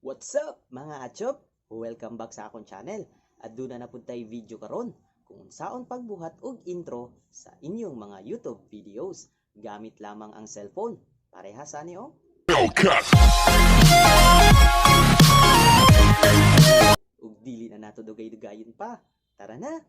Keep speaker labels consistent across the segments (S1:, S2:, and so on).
S1: What's up mga Atsup? Welcome back sa akong channel. At doon na napuntay video karon kung unsaon pagbuhat og intro sa inyong mga YouTube videos gamit lamang ang cellphone. Parehas ani o? Ug dili na nato dugay-dugayon pa. Tara na.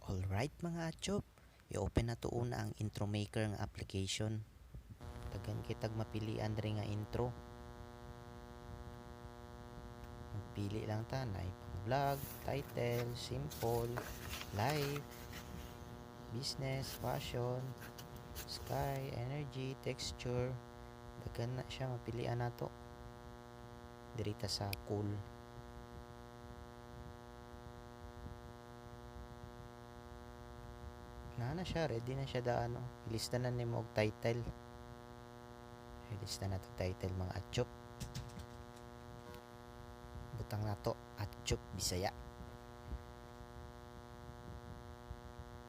S1: Alright mga Atsup, i-open na to una ang Intromaker nga application. Tagan kitag mapilian diri nga intro. Magpili lang ta na pang vlog, title, simple, live, business, fashion, sky, energy, texture. Dagan na siya, mapilian na to. Diri ta sa cool. Na siya, ready na siya daano. Ilista na nimo og title. Ilista na to title mga Atsup. Butang na to Atsup Bisaya.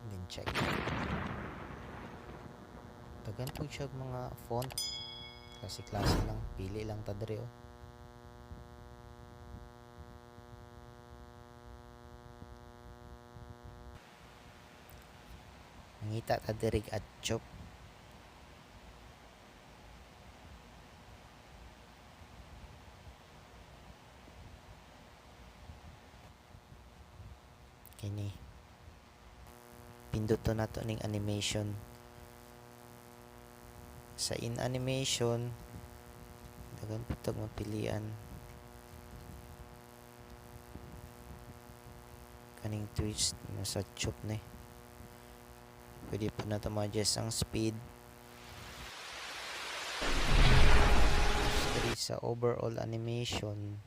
S1: Then check. Tagan po siya mga font. Klase-klase lang. Pili lang ta diri oh. Ngita ta diri Atsup. Kini pinduto na to ning animation. Sa in animation dagan putog mapilian kaning twist nasa Atsup ni. Pwede po na ito ma-adjust ang speed. Sa overall animation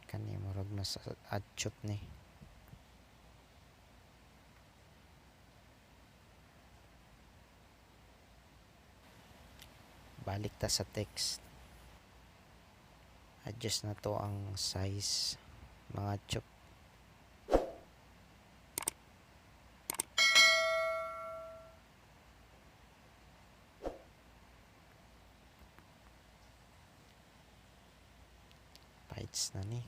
S1: kani murag na sa Atsup ni. Balik ta sa text. Adjust na to ang size mga Atsup. Na ni.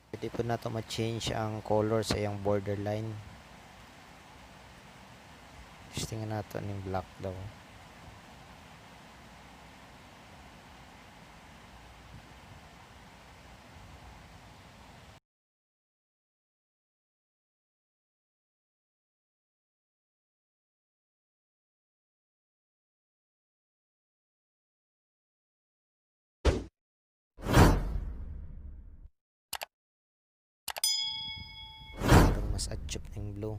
S1: Pwede po na ito ma-change ang color sa iyang borderline. Tingnan natin yung black daw. Mas Atsup ng blue.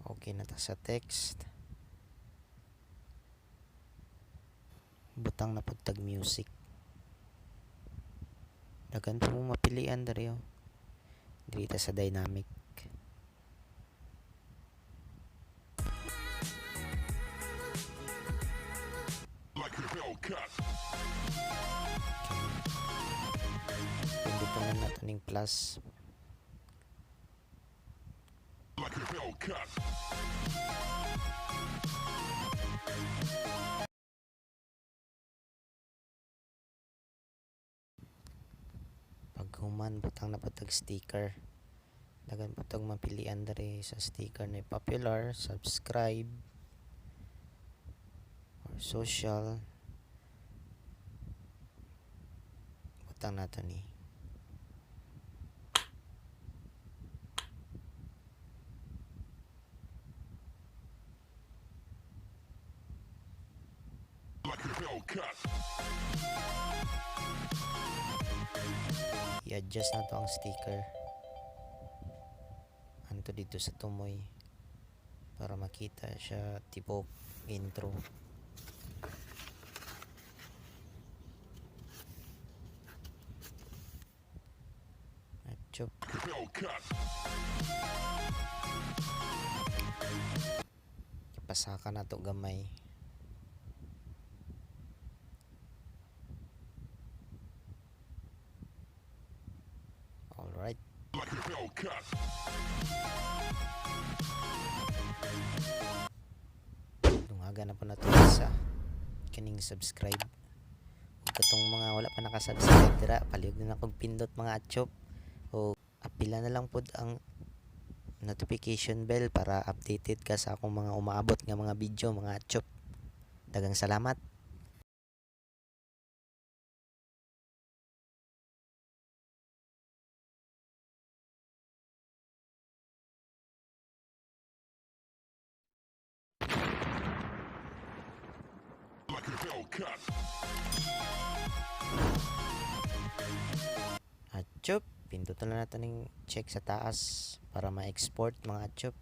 S1: Okay na ta sa text. Butang na pagtag music. Dagan po mo mapilian dari oh. Diri ta sa dynamic. Pindutan na natin yung plus. Pag human, butang na patag sticker. Dagan patag mapilian dari sa sticker na popular, subscribe, or social. Butang nato ni. I-adjust na to ang sticker. Anto dito sa tumoy para makita siya tipo intro. Atsup. Ipasaka na to gamay. na po na ito sa kaning subscribe. Ug katong mga wala pa nakasubscribe dira, palihog na akong pindot mga Atsup. O apila na lang pod ang notification bell para updated ka sa akong mga umaabot nga mga video mga Atsup. Daghang salamat. Atsup, pindutan na natin yung check sa taas para ma-export mga Atsup.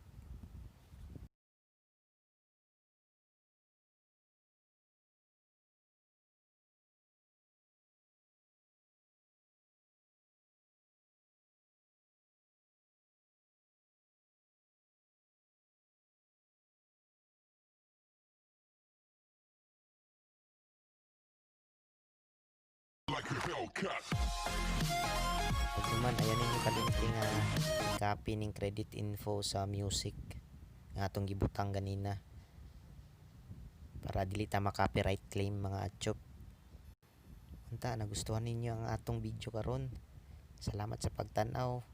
S1: Pag naman, ayan yung kalimti nga copy ning credit info sa music nga atong gibutang ganina para dili ta ma-copyright claim mga Atsup. Unta nagustuhan ninyo ang atong video karon. Salamat sa pagtan-aw.